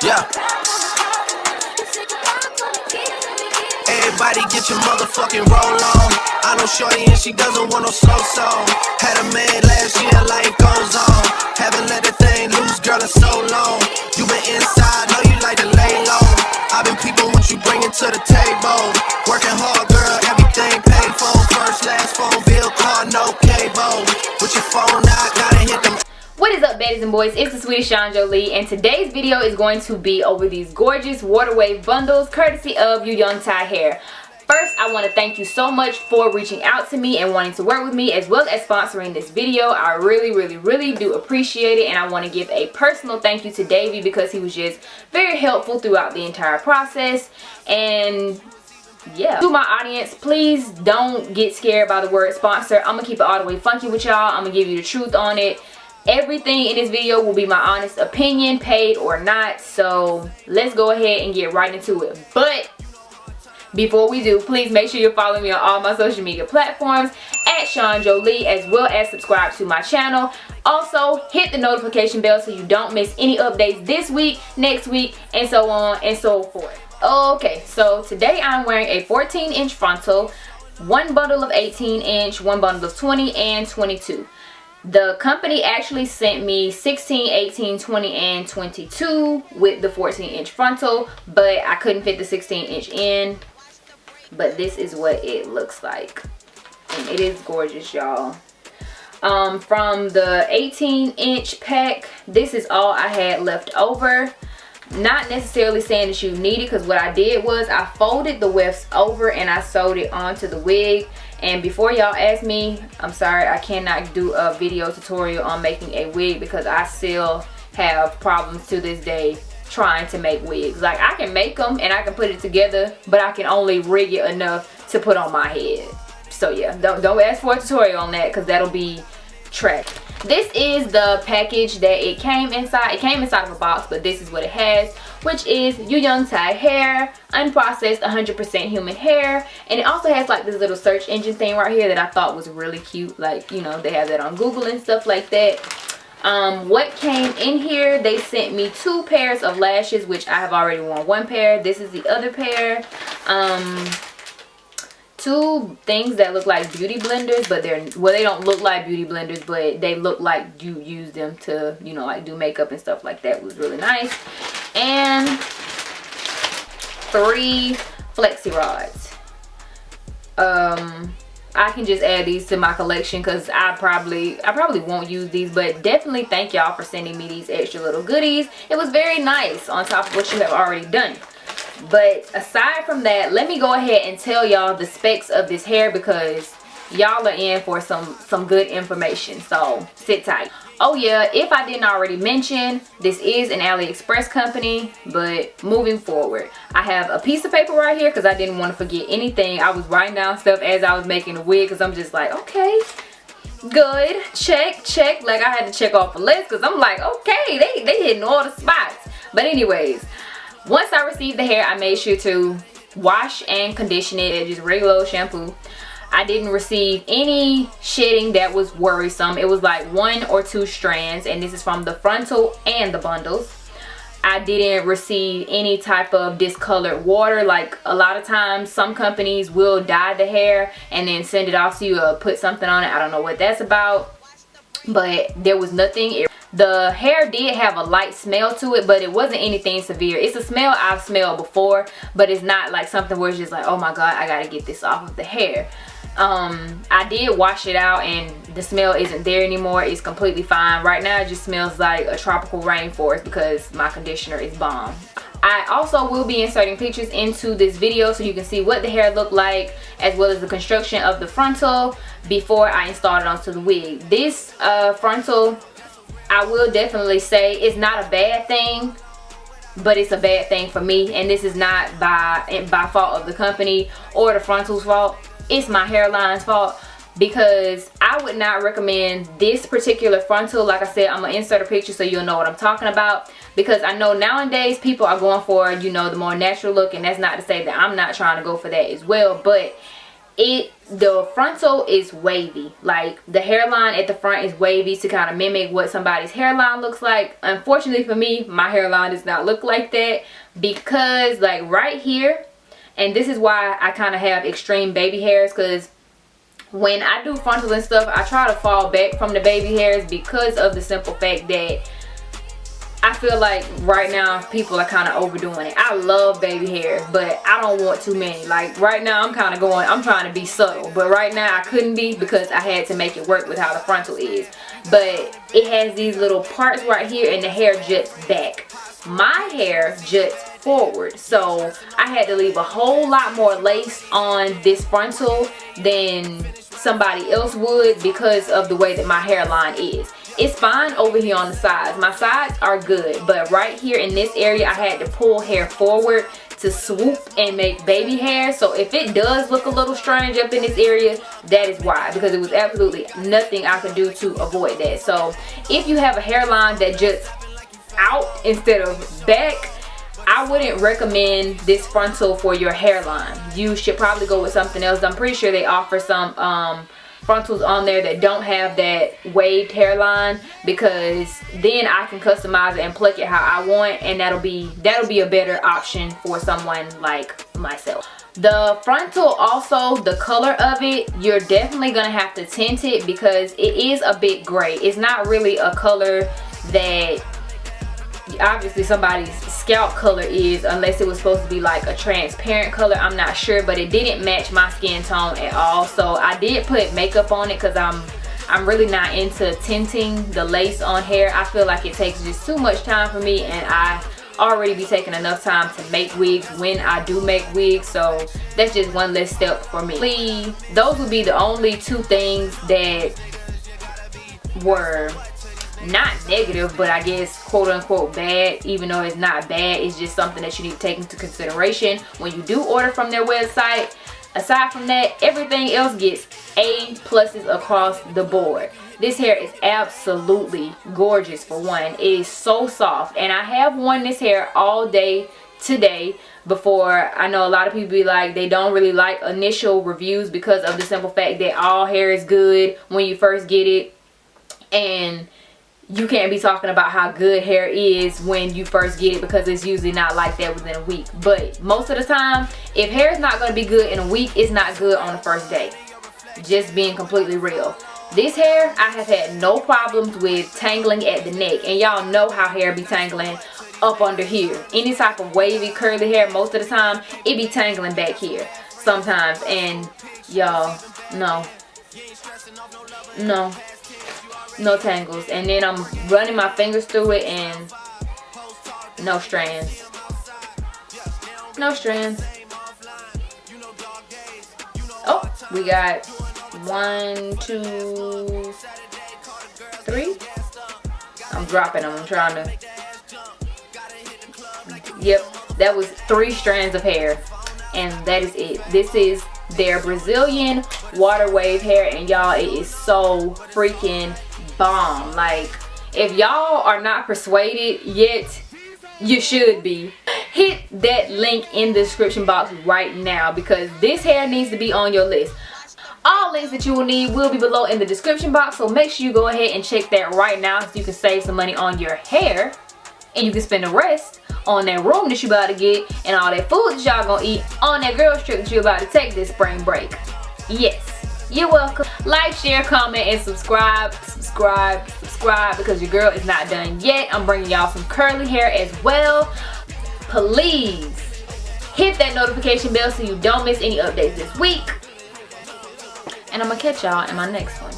Yeah. Everybody get your motherfucking roll on. I know shorty and she doesn't want no slow song. Had a man last year, life goes on. Haven't let the thing loose, girl, in so long. You been inside, know you like to lay low. I've been peeping what you bringing to the table. Working hard, girl, everything paid for. First, last phone bill, car, no cable. With your phone out, gotta hit them. What is up, baddies and boys? It's the sweetest ShonJolie, and today's video is going to be over these gorgeous water wave bundles courtesy of Yongtai hair. First, I want to thank you so much for reaching out to me and wanting to work with me, as well as sponsoring this video. I really do appreciate it, and I want to give a personal thank you to Davey because he was just very helpful throughout the entire process. And yeah, to my audience, please don't get scared by the word sponsor. I'm gonna keep it all the way funky with y'all. I'm gonna give you the truth on it. Everything in this video will be my honest opinion, paid or not. So let's go ahead and get right into it. But before we do, please make sure you're following me on all my social media platforms at ShonJolie, as well as subscribe to my channel. Also, hit the notification bell so you don't miss any updates this week, next week, and so on and so forth. Okay, so today I'm wearing a 14-inch frontal, one bundle of 18-inch, one bundle of 20 and 22. The company actually sent me 16, 18, 20, and 22 with the 14-inch frontal, but I couldn't fit the 16-inch in. But this is what it looks like, and it is gorgeous, y'all. From the 18-inch pack, this is all I had left over. Not necessarily saying that you need it, because what I did was I folded the wefts over and I sewed it onto the wig. And before y'all ask me, I'm sorry, I cannot do a video tutorial on making a wig because I still have problems to this day trying to make wigs. Like, I can make them and I can put it together, but I can only rig it enough to put on my head. So yeah, don't ask for a tutorial on that because that'll be trash. This is the package that it came inside. It came inside of a box, but this is what it has, which is Yongtai hair, unprocessed 100% human hair. And it also has like this little search engine thing right here that I thought was really cute. Like, you know, they have that on Google and stuff like that. What came in here, they sent me 2 pairs of lashes, which I have already worn one pair. This is the other pair. 2 things that look like beauty blenders, but they don't look like beauty blenders, but they look like you use them to, you know, like do makeup and stuff like that. It was really nice. And 3 flexi rods. I can just add these to my collection because I probably won't use these, but definitely thank y'all for sending me these extra little goodies. It was very nice on top of what you have already done. But aside from that, let me go ahead and tell y'all the specs of this hair because y'all are in for some good information, so sit tight. Oh yeah, if I didn't already mention, this is an AliExpress company, but moving forward, I have a piece of paper right here because I didn't want to forget anything. I was writing down stuff as I was making the wig because I'm just like, okay, good, check. Like, I had to check off a list because I'm like, okay, they hitting all the spots. But anyways, once I received the hair, I made sure to wash and condition it, just regular old shampoo. I didn't receive any shedding that was worrisome. It was like 1 or 2 strands, and this is from the frontal and the bundles. I didn't receive any type of discolored water. Like, a lot of times some companies will dye the hair and then send it off to you or put something on it. I don't know what that's about, but there was nothing. The hair did have a light smell to it, but it wasn't anything severe. It's a smell I've smelled before, but it's not like something where it's just like, oh my god, I gotta get this off of the hair. I did wash it out and the smell isn't there anymore. It's completely fine. Right now it just smells like a tropical rainforest because my conditioner is bomb. I also will be inserting pictures into this video so you can see what the hair looked like, as well as the construction of the frontal before I installed it onto the wig. This frontal, I will definitely say, it's not a bad thing, but it's a bad thing for me, and this is not by fault of the company or the frontal's fault. It's my hairline's fault, because I would not recommend this particular frontal. Like I said, I'm gonna insert a picture so you'll know what I'm talking about, because I know nowadays people are going for, you know, the more natural look, and that's not to say that I'm not trying to go for that as well, but the frontal is wavy. Like the hairline at the front is wavy to kind of mimic what somebody's hairline looks like. Unfortunately for me, my hairline does not look like that, because like right here, and this is why I kind of have extreme baby hairs, because when I do frontal and stuff, I try to fall back from the baby hairs because of the simple fact that I feel like right now people are kind of overdoing it. I love baby hairs, but I don't want too many. Like right now I'm kind of going, I'm trying to be subtle, but right now I couldn't be because I had to make it work with how the frontal is. But it has these little parts right here and the hair juts back. My hair juts forward, so I had to leave a whole lot more lace on this frontal than somebody else would because of the way that my hairline is. It's fine over here on the sides. My sides are good, but right here in this area I had to pull hair forward to swoop and make baby hair. So if it does look a little strange up in this area, that is why, because it was absolutely nothing I could do to avoid that. So if you have a hairline that juts out instead of back, I wouldn't recommend this frontal for your hairline. You should probably go with something else. I'm pretty sure they offer some frontals on there that don't have that waved hairline, because then I can customize it and pluck it how I want, and that'll be a better option for someone like myself. The frontal also, the color of it, you're definitely gonna have to tint it because it is a bit gray. It's not really a color that obviously somebody's scalp color is, unless it was supposed to be like a transparent color. I'm not sure, but it didn't match my skin tone at all. So I did put makeup on it because I'm really not into tinting the lace on hair. I feel like it takes just too much time for me, and I already be taking enough time to make wigs when I do make wigs, so that's just one less step for me. Those would be the only two things that were not negative, but I guess quote unquote bad, even though it's not bad. It's just something that you need to take into consideration when you do order from their website. Aside from that, everything else gets A+ across the board. This hair is absolutely gorgeous. For one, it is so soft, and I have worn this hair all day today. Before, I know a lot of people be like, they don't really like initial reviews because of the simple fact that all hair is good when you first get it, and you can't be talking about how good hair is when you first get it, because it's usually not like that within a week. But most of the time, if hair is not going to be good in a week, it's not good on the first day. Just being completely real. This hair, I have had no problems with tangling at the neck, and y'all know how hair be tangling up under here. Any type of wavy curly hair, most of the time it be tangling back here sometimes, and y'all, no tangles. And then I'm running my fingers through it and no strands. Oh, we got 1, 2, 3. I'm dropping them. I'm trying to. Yep, that was 3 strands of hair, and that is it. This is their Brazilian water wave hair, and y'all, it is so freaking bomb. Like, if y'all are not persuaded yet, you should be. Hit that link in the description box right now, because this hair needs to be on your list. All links that you will need will be below in the description box, so make sure you go ahead and check that right now so you can save some money on your hair, and you can spend the rest on that room that you about to get and all that food that y'all gonna eat on that girls trip that you about to take this spring break. Yes, you're welcome. Like, share, comment, and subscribe, because your girl is not done yet. I'm bringing y'all some curly hair as well. Please hit that notification bell so you don't miss any updates this week, and I'm gonna catch y'all in my next one.